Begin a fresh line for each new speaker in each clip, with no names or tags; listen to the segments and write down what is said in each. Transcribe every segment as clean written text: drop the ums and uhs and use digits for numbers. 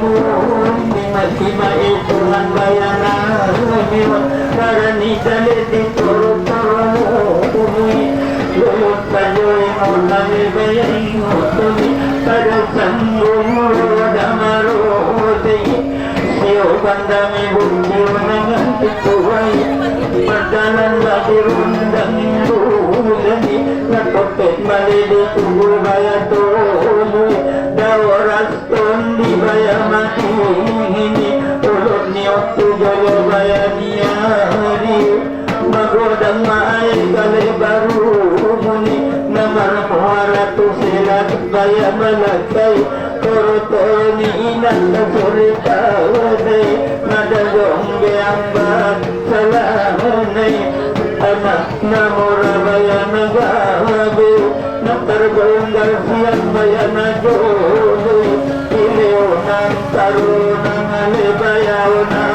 pun lima itu lan bayana miwat karani dale di toro lulus pajoy nami bayai mutumi pada sanggung damaro siyo bandami bukti menangan tituai perjalanan lagi rundang bulani nakopet malidi tunggu bayato dawaras tondi bayamati ini ulur niot tujoyo bayaniari magodang maay kali baru muni namar muaratu silat bayamalakay Torotoni inan kasurita waday nadagong biangbat salamanay anak namura bayanagawabi natargonggal siyang bayanagoloy iliw ng tarunang alibayaw na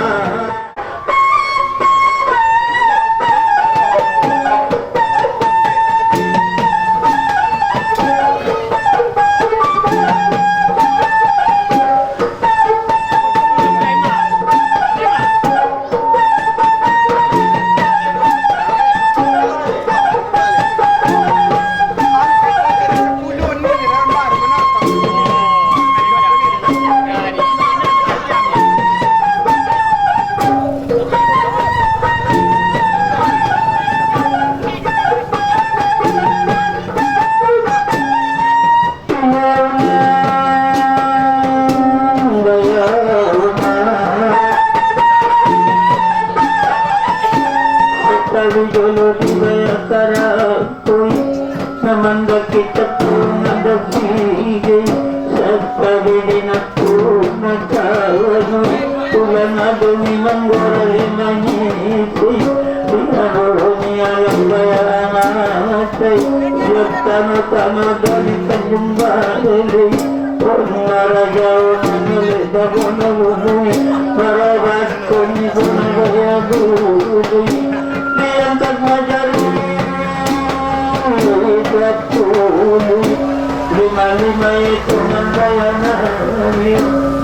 lima itu mandayana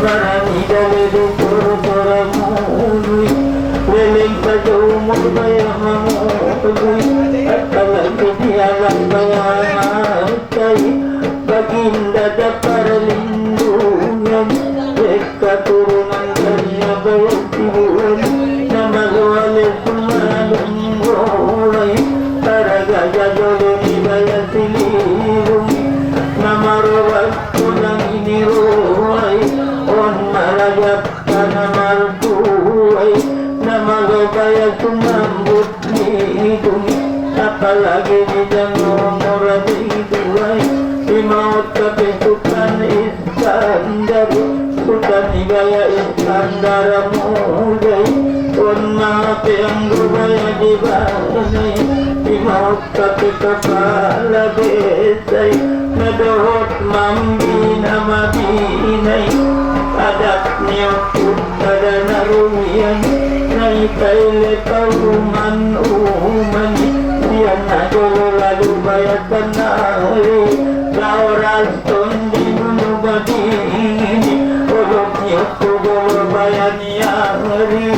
marani dale di pura muli leling saja umur bayamamu apalagi di alam bayamatai baginda dapat lindungan mereka turunan dari bayar tibuan nama wale sumalung golai para gajah joloni bayar silirung Namarwal kulang ini ruai on malajap kana martuai namalobaya sumambut hidung apalagi di janumur diduai imaut kebetulan Iskandar Sultan Ibaya Iskandar mudai on mape ang rubaya di banay imaut kepala besay Nadohot mambina mabinay adak niyot pada naruyan naikay lepauman umani siyan na jolo lalu bayatan nari lauras tondi bunubadini olok niyot jolo bayaniyari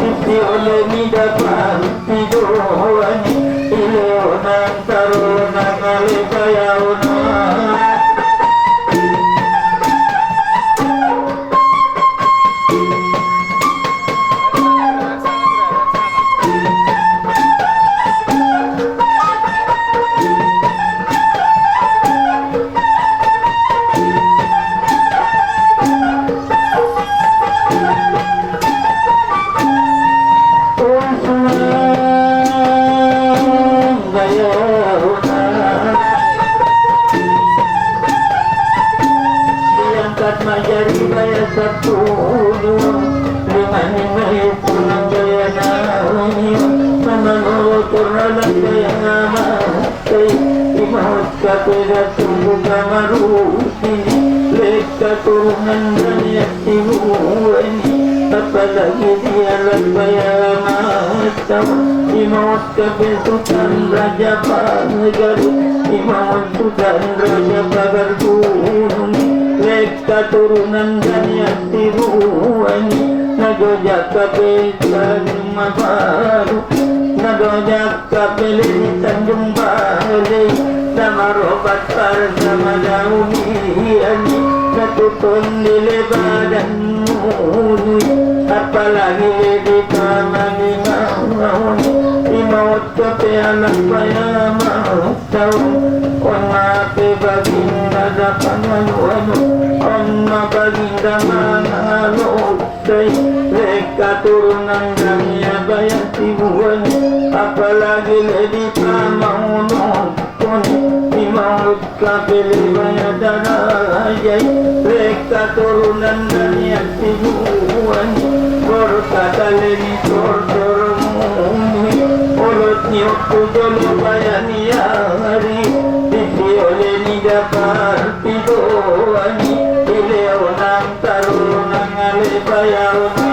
isi ole nidapan tidoani ileonan tarunang alibayaw na keturunan banyak ibuani apalagi dia bayamata imam kebetulan raja Pagar imam Sultan raja Pagar gunung keturunan dan yatiruani nagojak kapitan mabaru nagojak kapilih Tanjung Balai namarobat bersama dauniani natutun di lebadan munui apalagi di kamani mauni imaut kape anak paya mau tahu on mape baginda dapan anu on ma baginda manalo say reka turunan kami abayat tibuan apalagi di pamauno imaut kapili banyak darajai reka turunan dari tibuan berkata leni tortormuni olot niut kudolo bayani hari isi oleh ni dapat pidoani ileonang tarunang ale bayarunang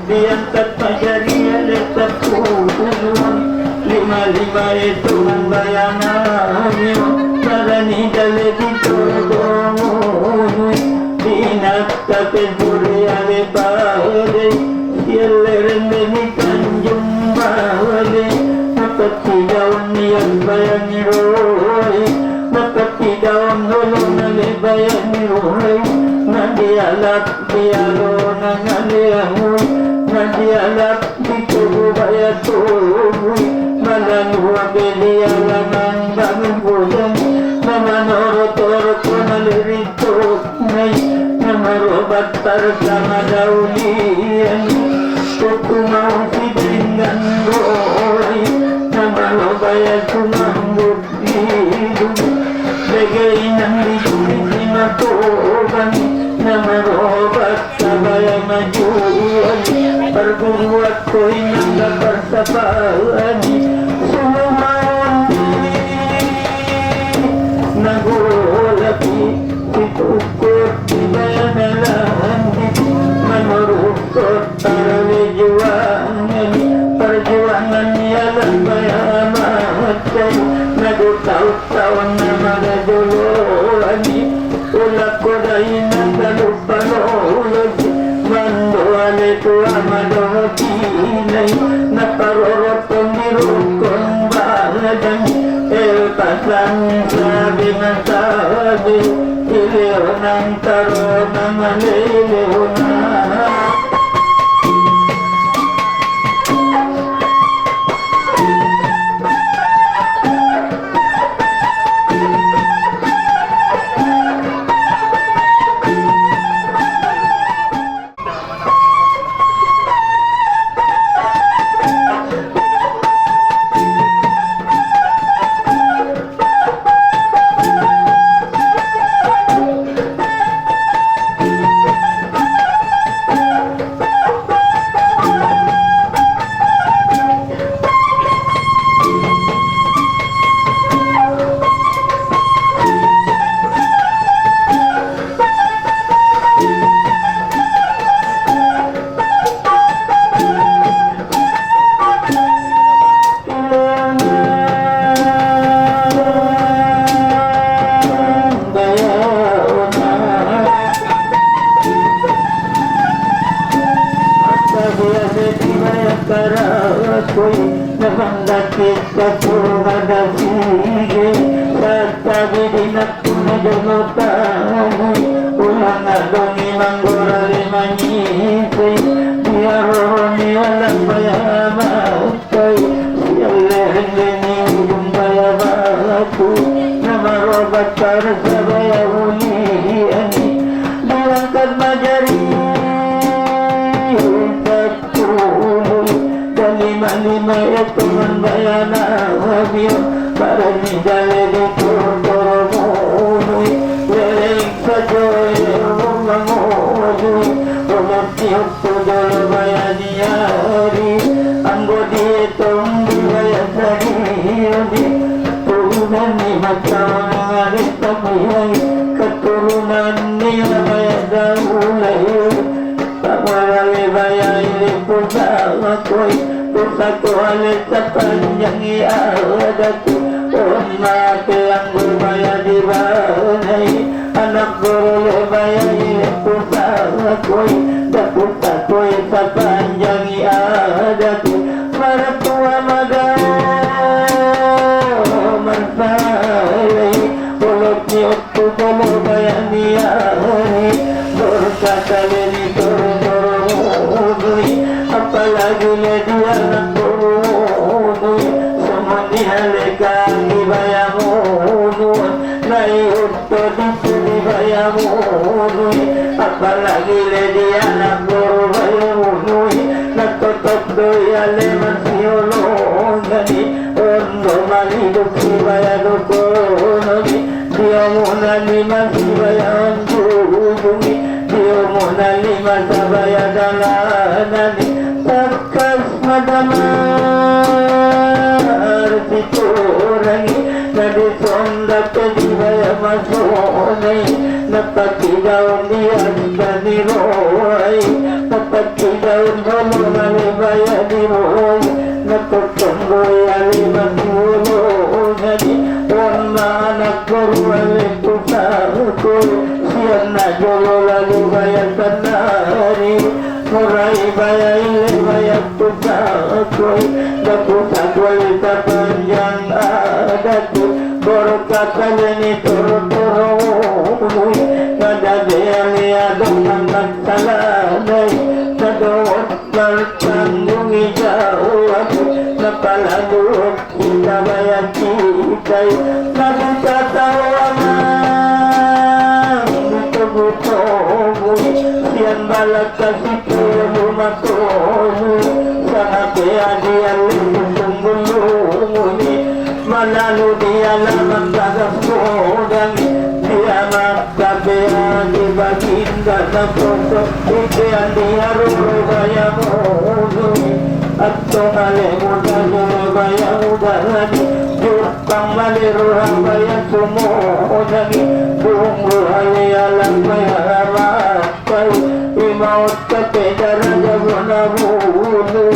diangkat majaria letak kuduan lima itu membayangannya marani dale ditodongi dinak tapi buri ale bale yeleren deni Tanjung Balai napati daun yang bayani roy napati daun nolong ale bayani roy nadialap dialo nangaliangoy nadialap ditubo bayatuloy malanua belialaman bangubulan namanoro-toro ko nalirito ngay namarobat bersama daulian tutumau si dengan roy namarobayat sumambut hidup bagay nang lijulit ni matuban namarobat sabaya majuan berbuat ko'y nagkaparsapaan sumumawon nagulapi itukot ibanalan manurukot para lijuangan perjuangan yalan bayamat kayo nagutaw-taw na mga joloani ulak ko dahil nagkalupalolog manduan ito amado kinay naparorotong nirukong baladang elpasan sabi ng sabi iliw ng taro ng aliliw na karakoy nabangdakit sa purgadasige tatabi din ako na jamotamoy ulang adoni manggorali manisay diaroro ni alam bayamatay siyalehen-lening yung bayabatu namarobat para sa bayahunian dilangkad majari lima itu membayana wabio mangoli ulot tiup tujol bayaniari anggo dietong dibayasari turunan ni matawang ngarit tamiyay keturunan nila bayadahulay pamarali bayay lipusawakoy pusaku alit sa panjang iadati mati ang gulbaya di banay anak gulay bayay lipusawakoy dapusakoy sa panjang iadati maratua marsay ulot ni otto dolo bayan niyari dorkatali ni turun apalagi media ng turunoy sumuni halikan ibayamunoy naiuto dito ibayamunoy apalagi media ng turunoy nagtotop doy aleman siyolongani ondo malidok ibayadokonoy diyo muna lima sibayan dudungi diyo muna lima sabayadalanani Takas madamar siturangi nadi sonda pedibaya masonai napakidaun dias kaniroai napakidaun holo nalibaya diroi napakonggoy alimasolo nadi onna anak guru alipusakoy siyan na jolo lalibaya sanari murai bayai lebayat pusakoy dapusakoy sa panjang adati borkakalini toro-toro nadadayaliadong ang nagsalanay nadoot martanggung ijawat napalaluot kitabayat kitay nagkatawaman buto-buto siyan balat kasi lumatono sa napiadian lumulungi malalo dia lamang kagaspodang dia magkabian ibaginda na puso ikian dia rurubaya mulungi at tungalimudan rurubaya udalani jutang maliruhang baya sumudani buong ruhali alam mayaramatay imaut kapedara na bulu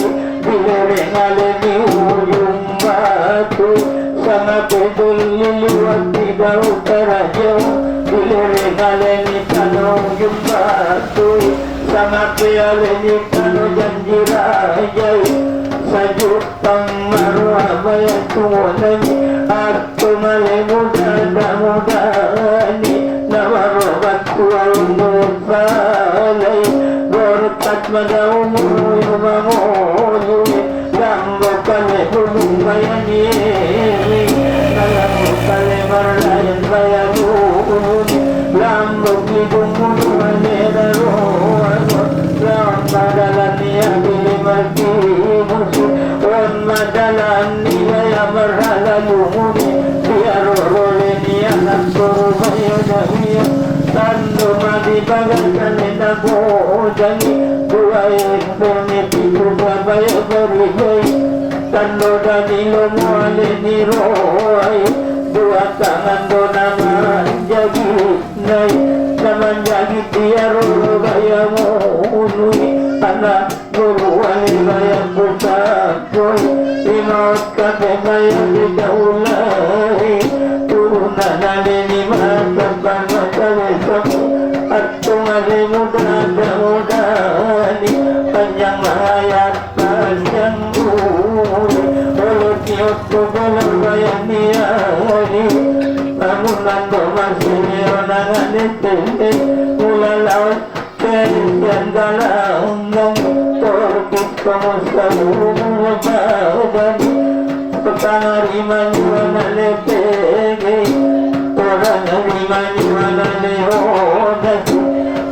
biliring alini ujung batu sama pedul liluat tidak utarajo biliring alini kano ujung batu sama pialini kano janji rajai sajutang marwabaya tumonani atau malimudan-mudani nawarobat kualunupalay gorkat madaumu yumangoloy lambo kale bulumayani nalambo kale marlayan bayarun lambo kidungulumaneraroan lamadalan niya bilimarkimusi on madalan niya yamarhalalumuni biarorole niya nagsurubayanahiya tando madibagasan nabodani buhay benefito babayo barigay tando danilo mo aliniroay dua tangan do naman jaginay naman jagit diaroro gaya mo unuy anak guru alibaya busakoy imot kate gaya didaulay turunan aliniman kapangatawisamo at tungalimudan-mudani panjang hayat panjang buhay ulot niyot ko galang bayaniari pamunan do masiniro nanganitindi mula laot kaya galanggang torkit kamusta bumabagani pagkangariman nyo na lepege orang hariman mana leonas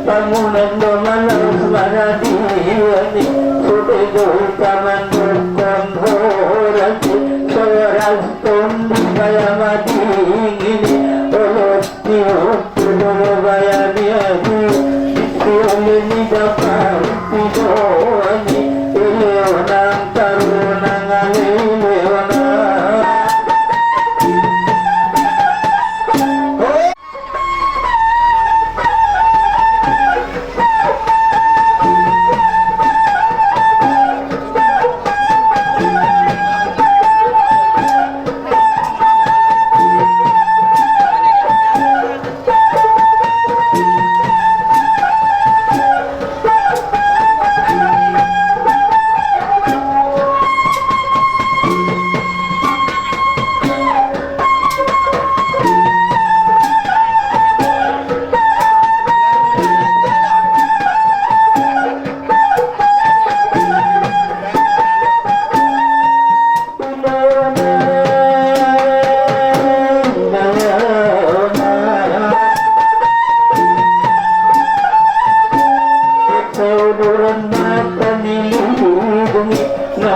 bangunan do malas maradiani sudedo kaman berkon horati seoras tondi kaya madingini olot niyo tudoro bayani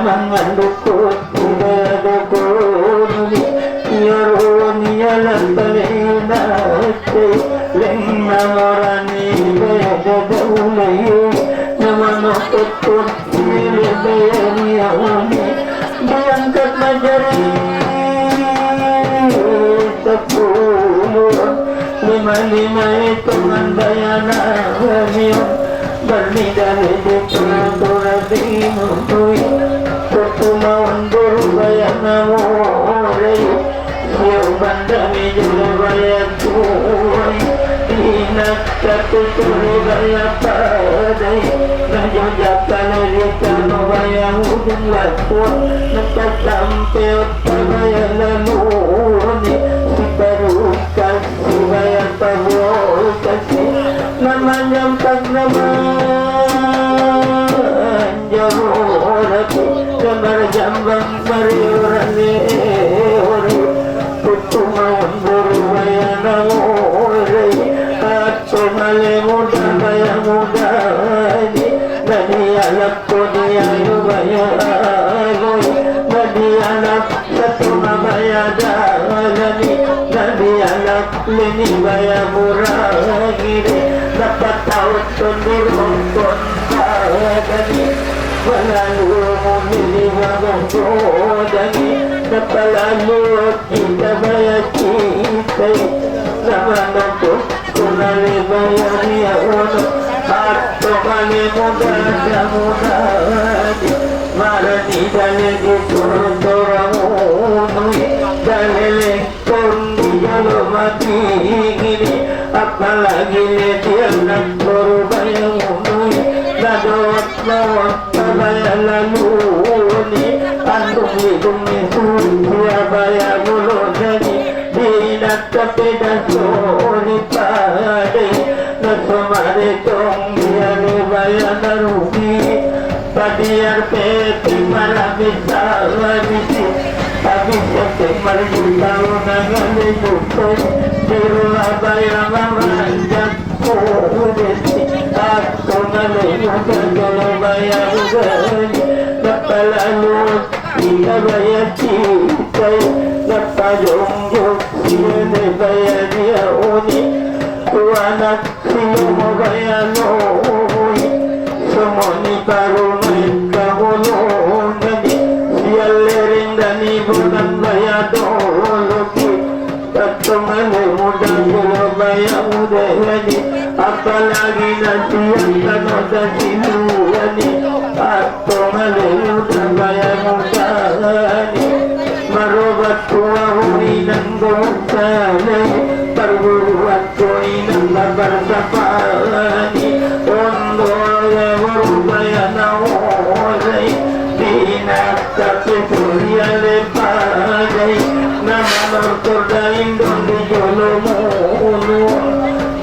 mangandukut idadukun yarun yalan balinate leng namorani bayadadulay namanokutut silibayani diangkat majari sepuluh lima itu mandayana bernidari di peraturan tui pertumauan berbayana mulai siu bandami jurubaya tui inak satu jurubaya padai najujakan rikano baya ujung lakun nekat sampai otabaya lalu si perukas si baya pabukas namanya tak nama jauh gambar jambang mariurani ori putumawan berbayana ori atau male muda baya muda ini nadi alap kodia yubaya oi nadi alap satu mabaya dalani nadi alap lini baya murah gini dapat tahu tundur nonton badani walalu mumili wabodani napalalu kita baya kita nama nonton kunali baya dia ono atau kali muda muda marani dalil itu orang unui dalil kondi jalo mati gini apalagi dia nak berbaya unui dadot lawat baya lalu ni andung hidung itu dia baya bulu jadi dinak sepeda soli pade nasomare tong dia baya narugi padiar peti malah bisa habisi habis yang marjutau nangale bukan dirula baya mamanjak kudesi aku ngale bukan kalau baya bukan napalalu dia baya cikai napajong sini baya dia uni anak silo baya noi semoni baru mereka bolong nadi sial lering dani bukan baya doloki ketemane muda silo baya muda nadi apalagi nanti yang kanoda siluani ketemane muda baya muda nadi marobat tua huni dan gosane perburuan koi dan babar sapani ondo ya berubaya naozai dinak tapi surya lepadai nama nortorda indon di jolomunu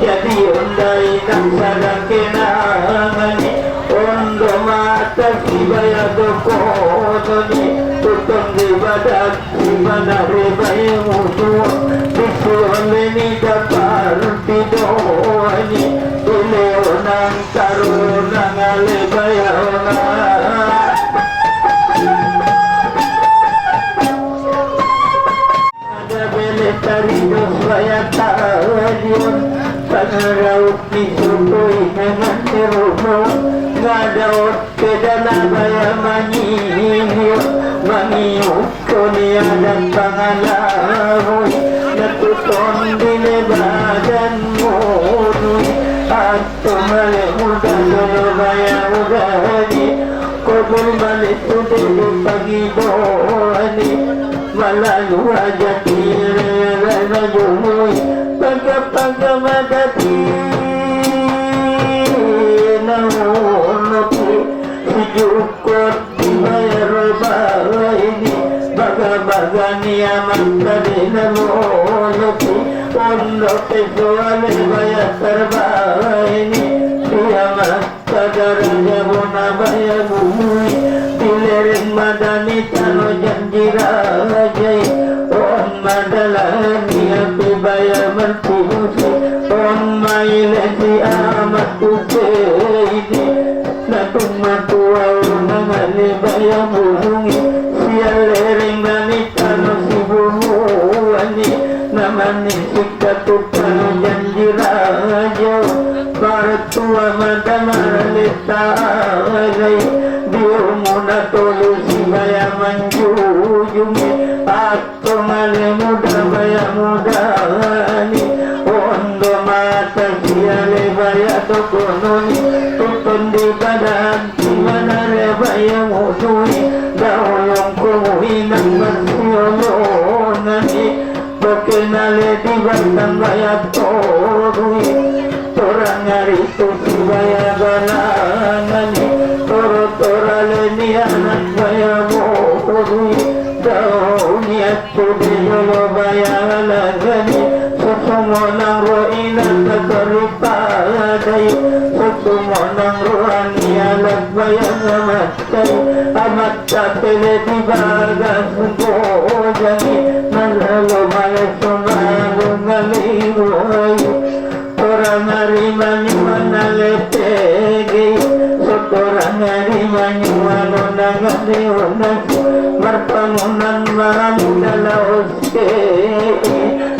jadi ondai dan sadang kenangani ondo mata sibaya dokodoni tutung di badak sibana rebaya musuh disuoleni dapar tidoni ileonang tarunang alebaya ada bele taridos baya tadion panaraut disutui dengan terumo ngadaot kedana baya manyiyo mangiuk konia dan pangalarui natuton dile badan munui atau male muda solo baya udani kobul balik tutup pagi doani malalu aja kira rajumui paga madati namunopi sejukot dibayar bala ini baga-baga niamat tadi namunopi pondok kesuali bayar terbala ini diamat kadar jabuna bayar bumi dilering madani tano janji rajai on madalani api bayar mertimusi on mailesi amat kuke ini natung matuau nangani bayar bumi wa madamalita alay Diyo muna tulusi baya manjujungi Ato ngale muda baya mudani Ondo mata siale baya tokononi Tutun di badan Timanare baya mudui Daoyong kumuhinang marsiyolonani Bekenale di batang baya torui Torang ngaritu si baya galangani Toro-torale ni anak baya mudui Daoniat sude yolo baya galangani Susumonang roinan kakaripadai Susumonang roani alat baya ngamatay Amat kapele di bagas gojani Nalalo malas sumago ngaligoy Torang arimani manalepegi Sotorang arimani manonangaliunan Marpangunan maramudalaoske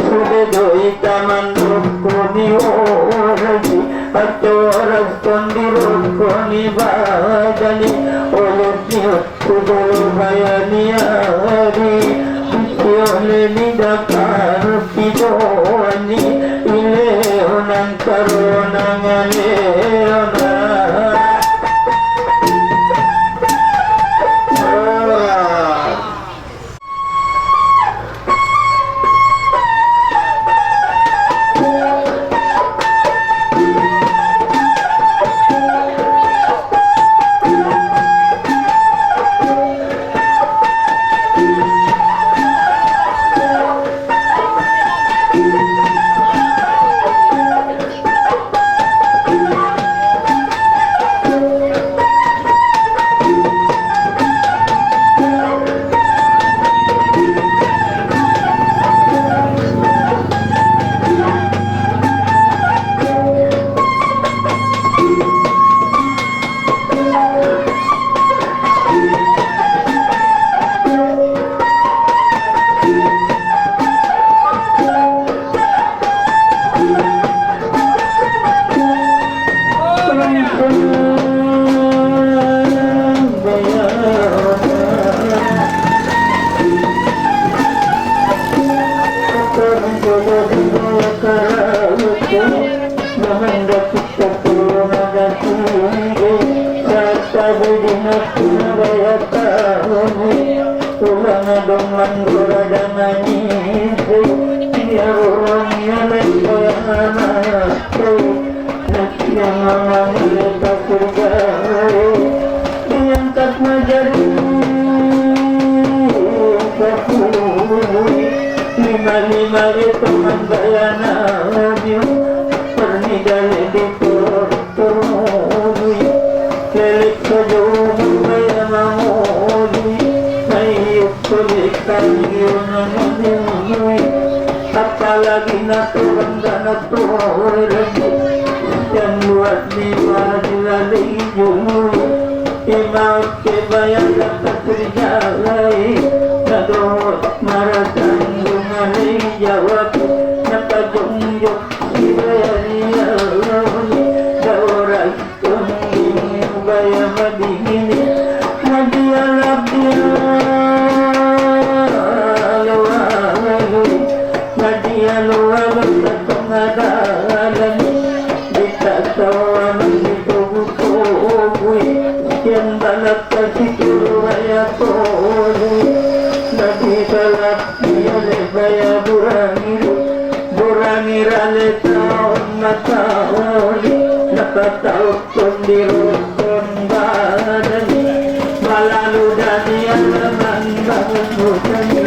Sudedo itaman rukuni orasi Ato oras kondi rukuni badali Oleh niut kudulu bayani ari Siole ni dakar pidoni Ileonang karonang aleonang Lima itu mandayana dia pernidale di portoi kelik kejauh baya mamodi naik kulit kayunan apalagi naturan dan naturan yang buat di wajilali jumui imam kebayang dapat terjalai nadot maratan dungali jawab nakajunjuk sibayaniya daurat kemungin baya madingini madialabdiya madialuwalu tatungadalan ditasawan ditubuh-tubuh yang balap kasih baya tolu nabi balap dia lebaya burangi rale taon mataoli nakataot kundirukun badani malalu dani alaman bangunudani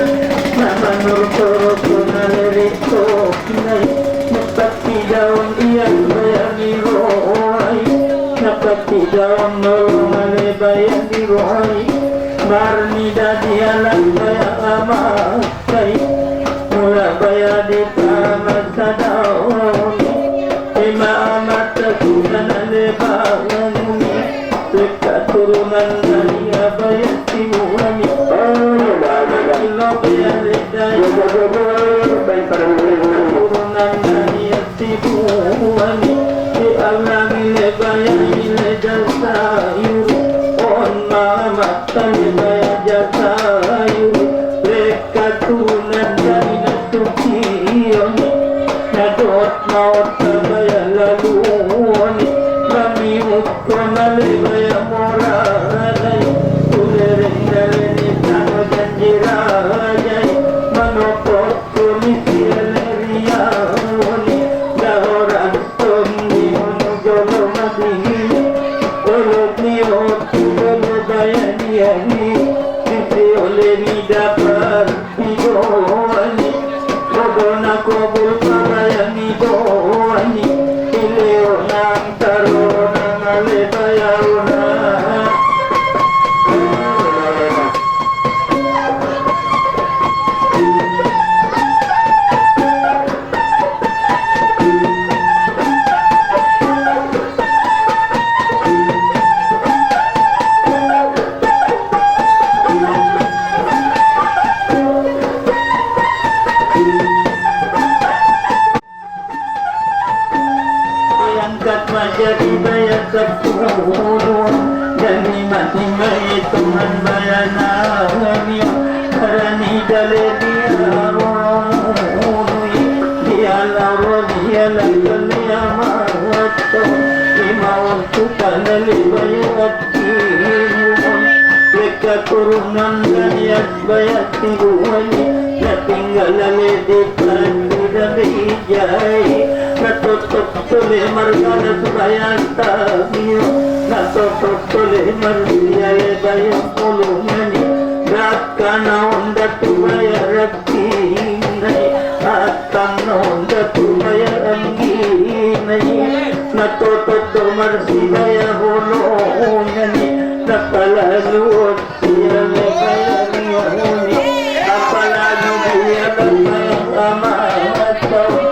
namanur turukun alirito kinay napati daun iyan bayani roay napati daun nolong alebayani roay marni dadi alam baya amatay mula baya di tamat sa daon ima amatasunan alebangan lekaturunan dari abaya simuani ilo baya leday turunan dari simuani langile bayile jasayuru on mama tale jasayuru rekatunan dalina tukioni nadot maut bayalaluni mami ukkonale bayamoralai ulerendaleni tano janjirajai manopottu misialeriyauni dahoran tondi munujolo madini olotniyo tugolo bayaniani misioleni dapar hidoni bodona kobul pabayani doani ileo nang tarona ngale bayaruna angkat menjadi bayar 10 jadi mati bayi Tuhan bayanami karani dale dia laro dia lakunya mato imau tukanali bayati leka turunan dayat bayati ruani ya tinggal di pandi dari jai natutup tole margana subayanta miyo natutup tole margana bayo pulungani rakkana onda tubaya rakkinai attanna onda tubaya anginai natutup marsibaya holongani napalalu ottiyale bayani apalalu bayani amato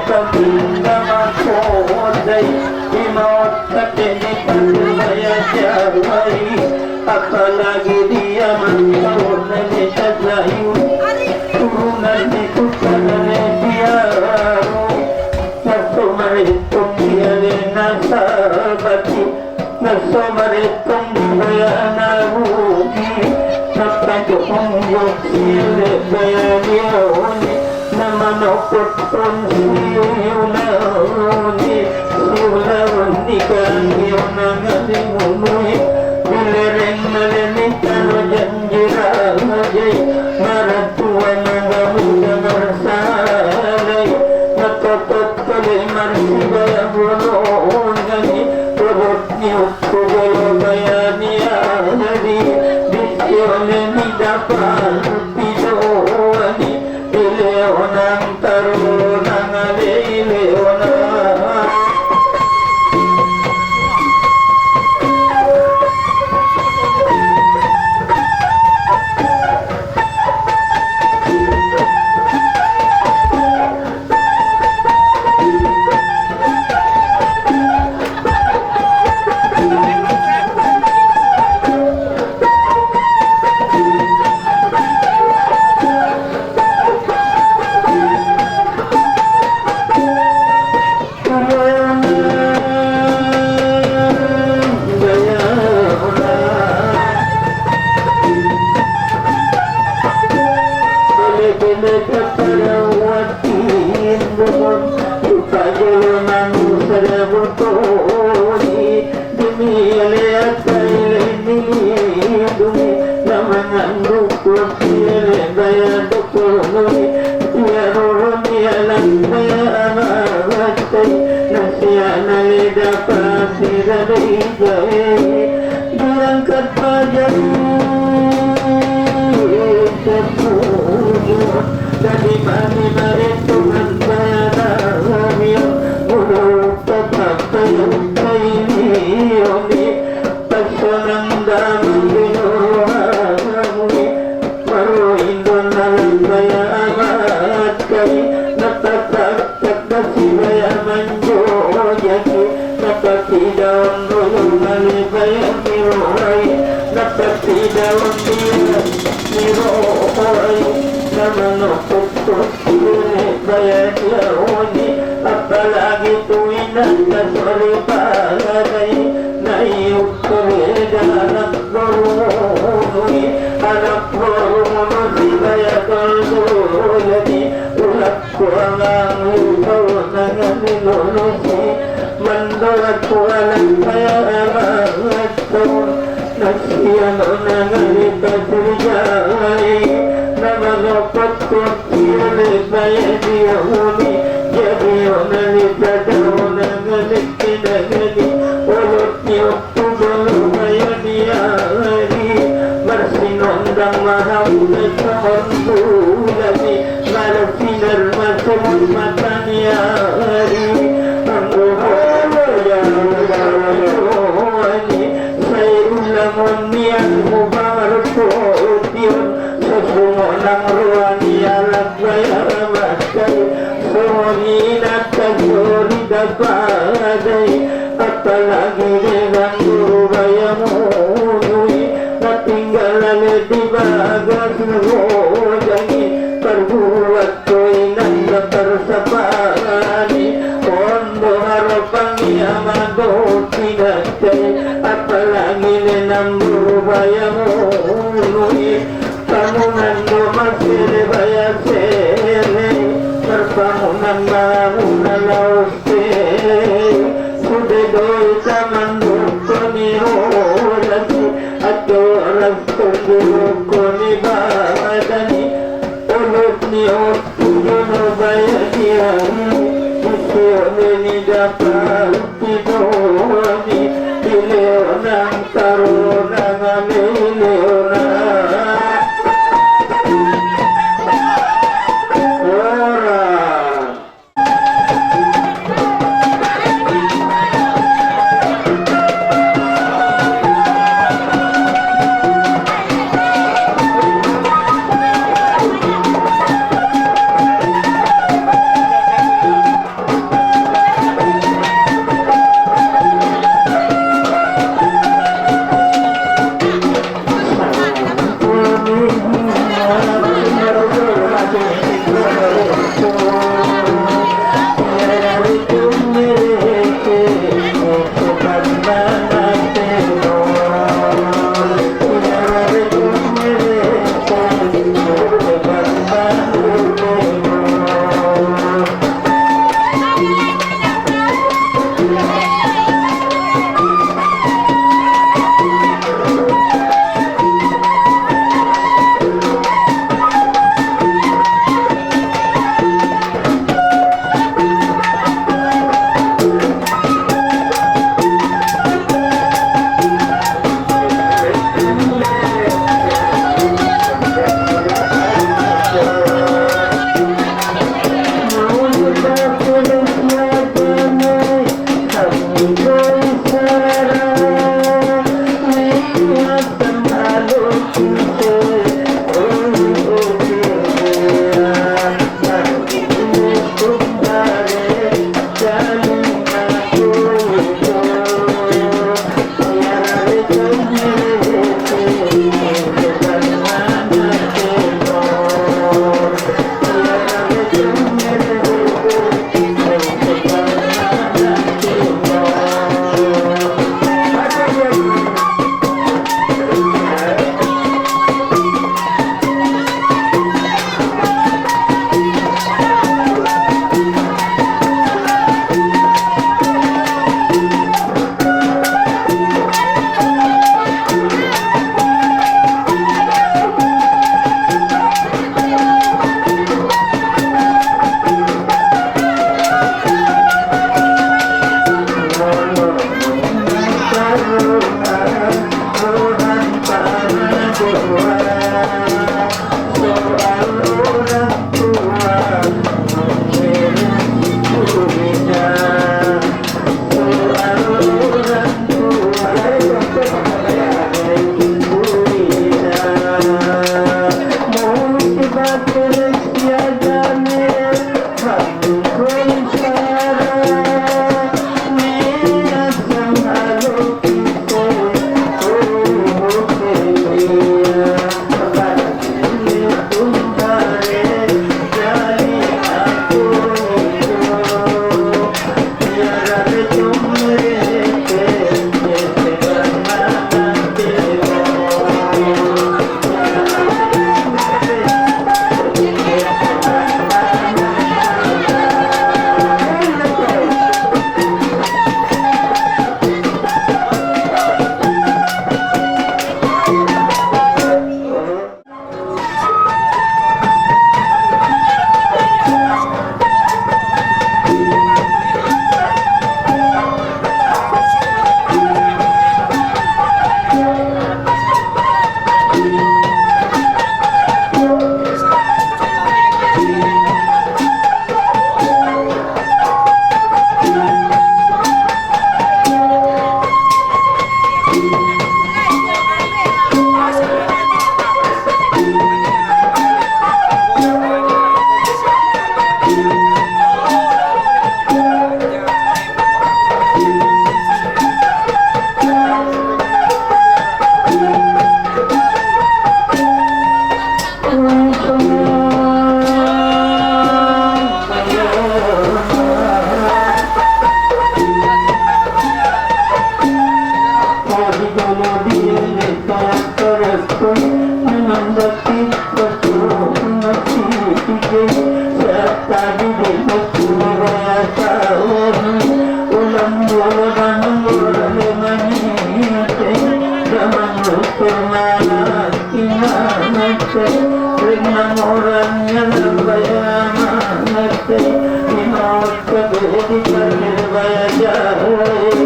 Kabinda makodai imot kateni pandaya jawai apalagi dia mengkawannya sajayu turunan ikutannya dia naso maritung dia nasabati naso maritung dia narugi napajong yung sile bayanioni namanopotton siulauni siulauni kangyonangalimuni bilereng malenitano janjirajai maratuan nagamuda marsalai natotot kali marsibaya bolongani perutni ukugolo bayaniari bisyoleni dapat pidoani Leonang tarunang leonang diangkat pajak dari mani Tuhan bayarami mulut tetap ini personang dalam dinuruhami baru indonalan bayar amat kami natatak kasih bayar manjojaki napati daun rolong nali bayar mirorai napati daun dia mirorai namano putut bayar yaoni apalagi tuin nagkasaliparay naiuktulidanak barungi anak baruno silaya kalsulani ulak kuangang lupaw nanganilulusi mandolat kualang kaya amangatto nasiyano nangalipasirjay namagapat ko kilipaya diyahuni jadiyo nalitadaw nangaliktinagani ulot niyo tubalo kaya niyari marsinondang mahal na sa kondulani malasinar masamang mata niyari ang umayaw sa'y ulamon niyang mubarukot yun sa sungo ng ruwan niyalang bayaramatay sunin at kasurida paday at palagi nilang gurubayamunoy natinggalan di bagas ngodani perbuat ko'y nagkaparsapani ondo harapan niyamado pinatay at palagi nilang gurubayamunoy pamunan dumasiri bayasiri perpamunan mangunalauste sudedoy tamanduk konirolasi at doras konduruk konibadani ulot niyo tujuno bayadiyani isione ni dapat tidoni pileo ng tarunang amiliona menandaki betul nasibnya serta dididik budaya tahun ulang bulan lemanyite zaman lutur malah inamate ringan orangnya lambayamate inaut kebedi karir bayajai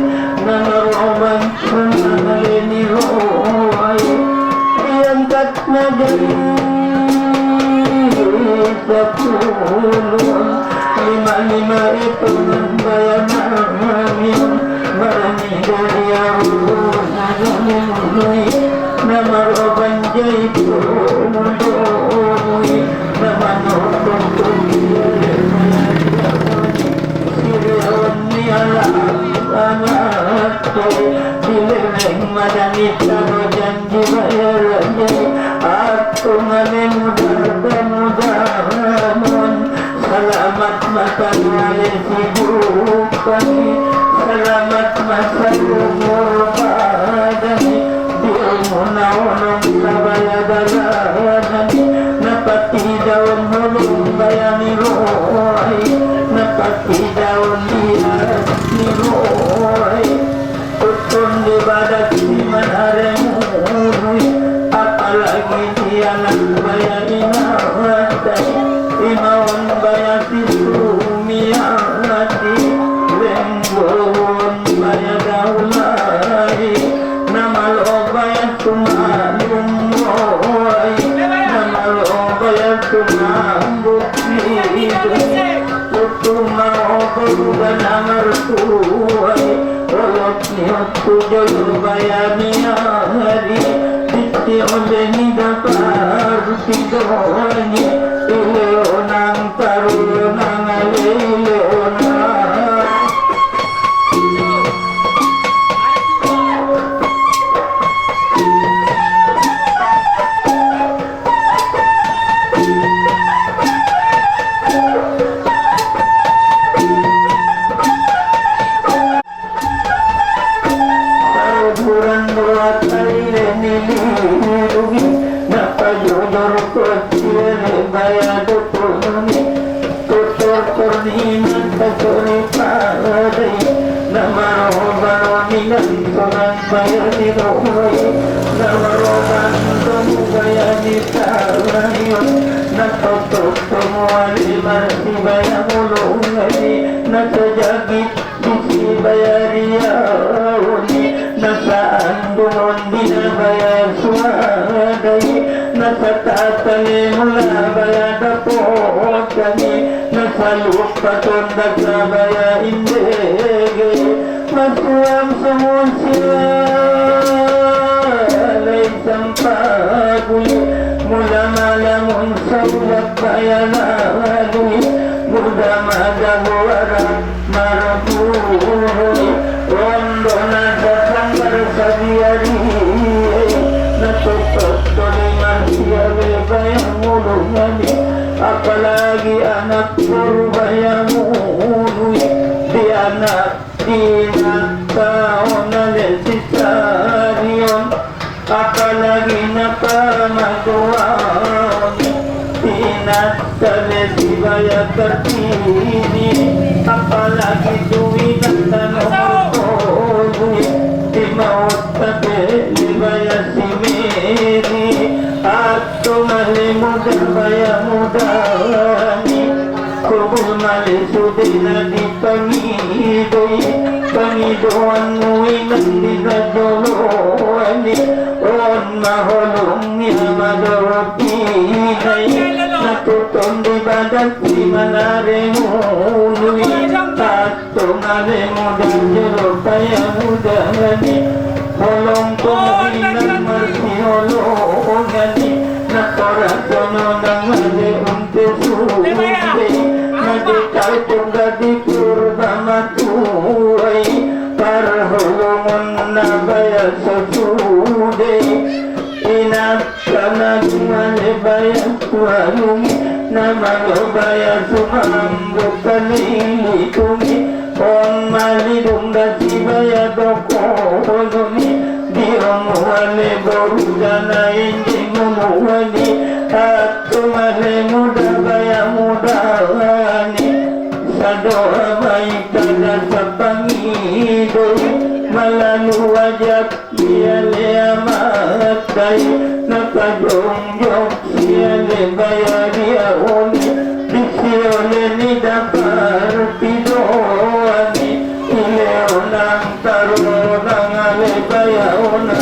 nanaroban menalini roai diangkat negeri sepuluh lima itu bayangan barani dari nama roban jaitu mudoi nama nonton sirion niala anak dileng madani taro janji bayar aku ngane mudah-mudahan selamat masa ngale sibukan selamat masa umur padani diumunawonong sabaya dalanani napati daun hulung bayani roy napati daun liat ni roy utun di badak iman aremuri apalagi dia nak bayani nawatai imawan bayati sumiati lenggon bayadaulai nama lo bayat kumalum roy nama lo bayat kumambut utuma obarugan amartuai olot niot tujoy bayani hari titi oleni dapar tidoni ileonang tarunang ileonang bulan buat air nilai napajodor kecil bayar tutuni tutur kurniman tasuri padai nama roban minan sonang bayar di rohoi nama roban tomu bayar di tarayon natutup semua lima si bayar mulung lagi nasajagit bisi bayar yauni nasaan dumon dinabaya suadai nasatatali mula baya dapot kami nasaluk patondak nabaya indege masuam semua sialay sampaguli mula malamun sawak baya lalui muda madahuara marapuri rondo nada sanggar sabiari natutup doliman siyawe bayang mulungani apalagi anak purbayang ului di anak dinataon na lesitarion apalagi napamaguan tinatale si baya kartini apalagi duwi ng tanong ului di maut tabi li baya si Mary at tumalimudan baya mudani kubul malisuday na di pangidoy pangidoan mo'y nandinadoloani on mahulong niya madarapinay natuton di badat si manaremunoy at tumalimudan jero kaya mudani holong kumoy ng marsiholongani nakorasono ng haliunte sude nadikal tungga di kurba matuay para hulungan na baya sa sude inakanan malibaya walungi na malubaya sumambok kalilitumi on malidong dasi baya doko hulungi di ang wale boruga na malalu wajab biale amat day nakajongjong siale bayari aoni disiole ni dapar pidoani ileonang tarunang ale bayaona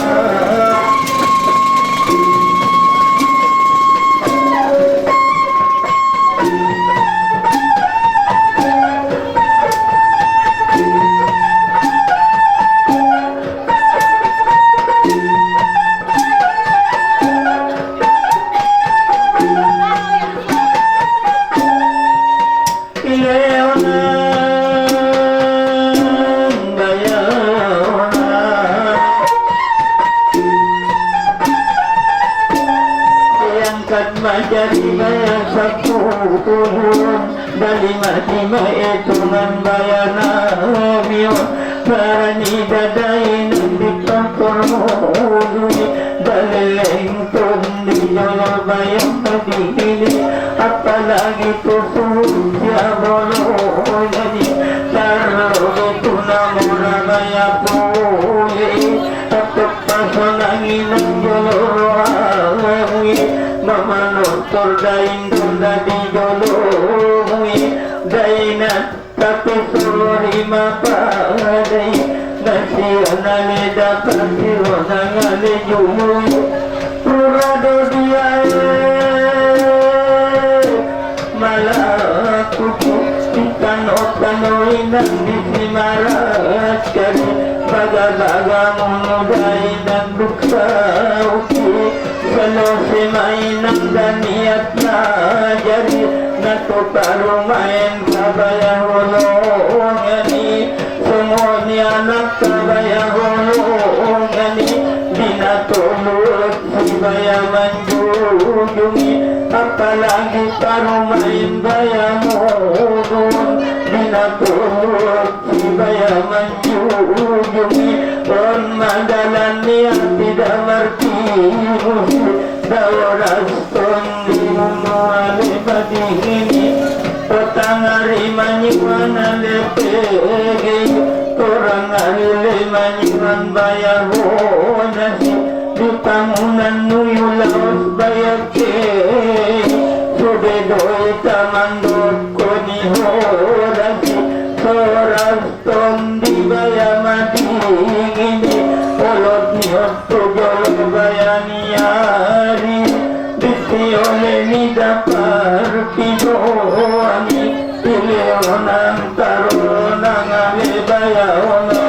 jadi bayar sepuluh dari lima itu nan bayana mion barani dadain di kantor mulu dalileng tun di jolo bayang ini apalagi tuh ya bolo jadi taruh itu namura bayar puli tetap pasangin jolo mama notor dain tunda di joloi daina tapi sorry mapadai nasi anale dapat sirona ngale jumui purado dia malah kuku ikan otanoinan di simarat kari baga-baga munudai dan buksa uki kalau semainang dan niat na jadi natuparu main kabaya holongani semuanya anak kabaya holongani dinatulut sibaya manjungi apalagi paru main baya modun dinatulut sibaya manjungi on madalan niat tidak merti dauras tondi muali badini petang hari manyuan lepegi orang hari manyuan bayar nasi di bangunan nuyulaos bayar ke sudah doi taman koni horasi soras tondi bayar madini olot niot tujol bayaniari disiole ni dapar pidoani ileonang tarunang ale bayaona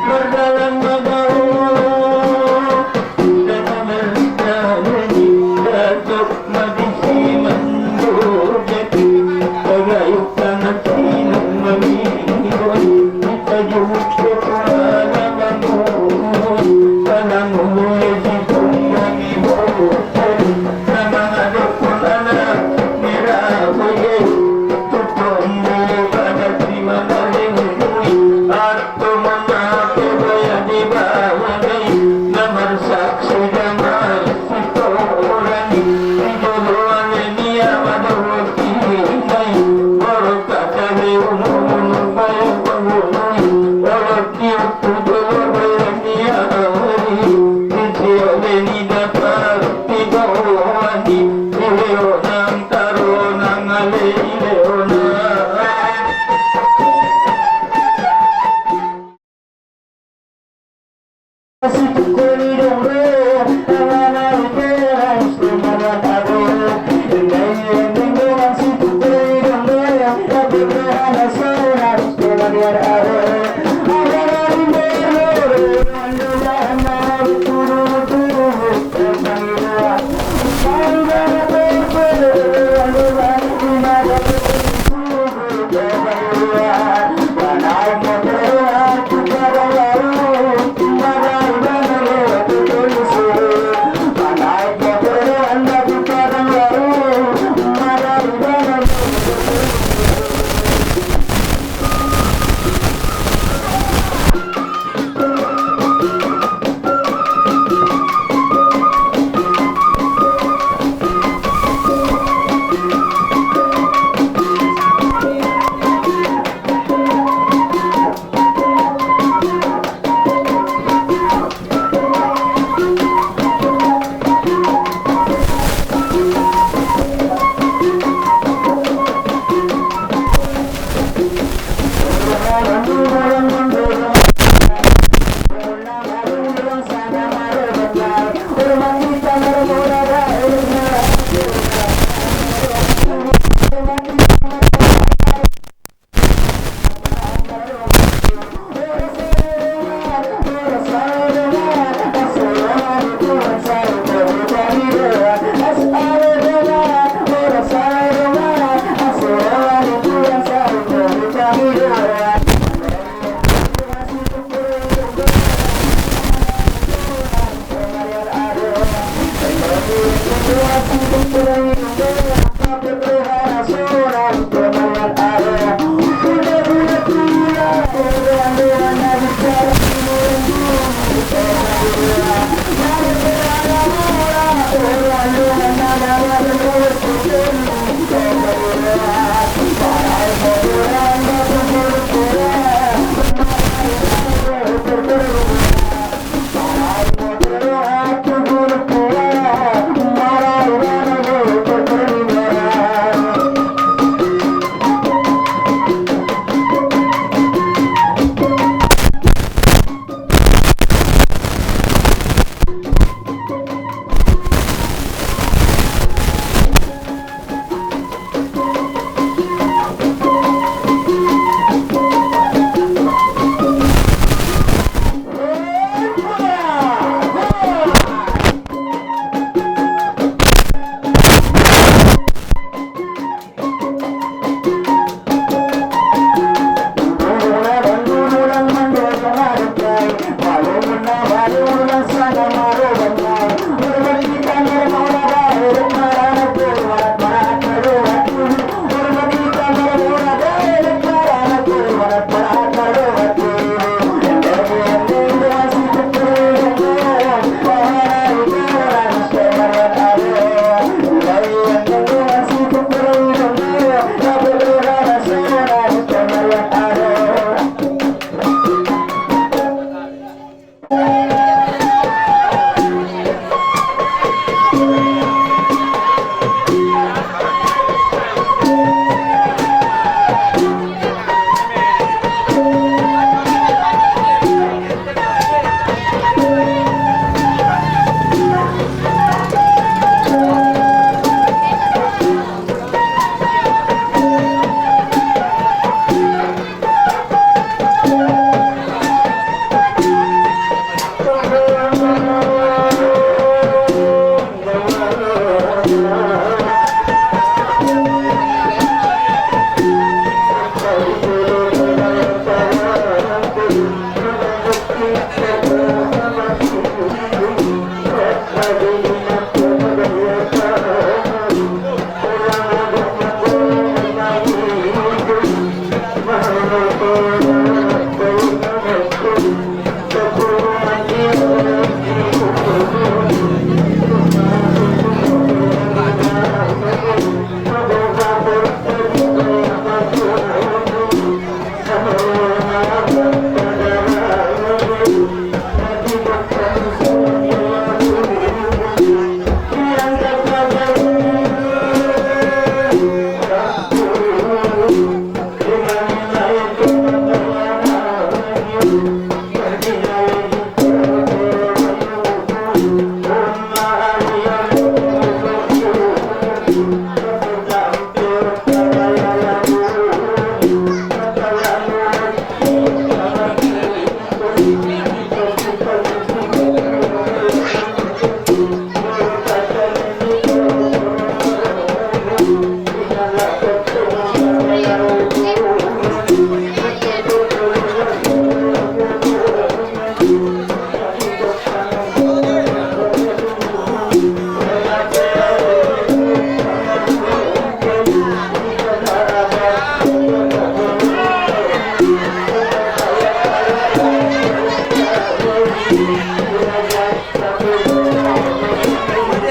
berdalam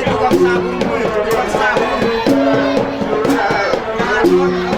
tukang sabun, tukang sabun. Ngadon,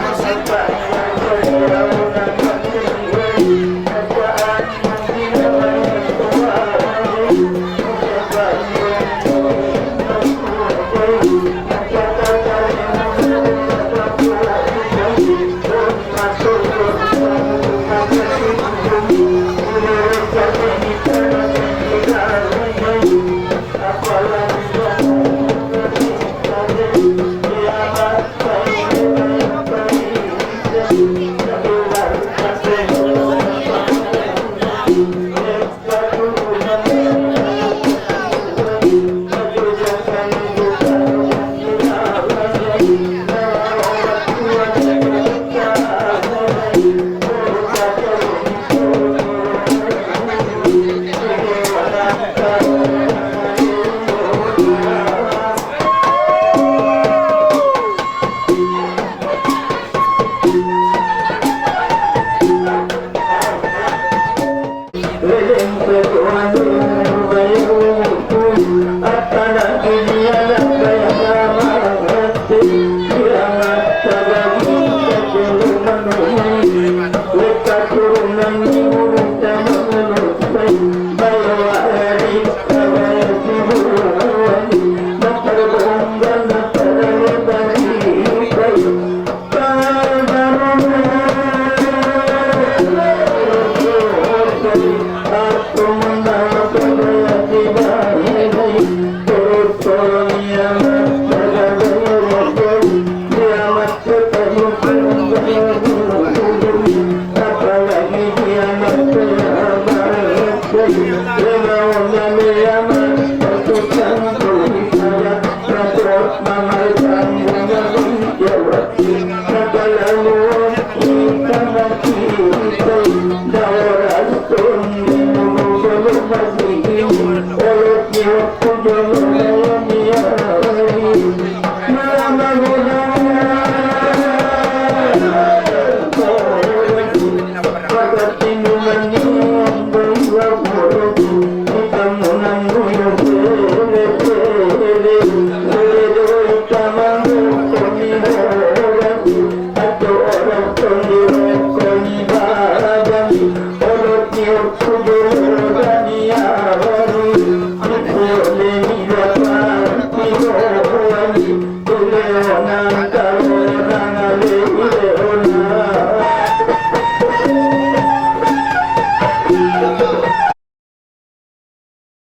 Terima kasih.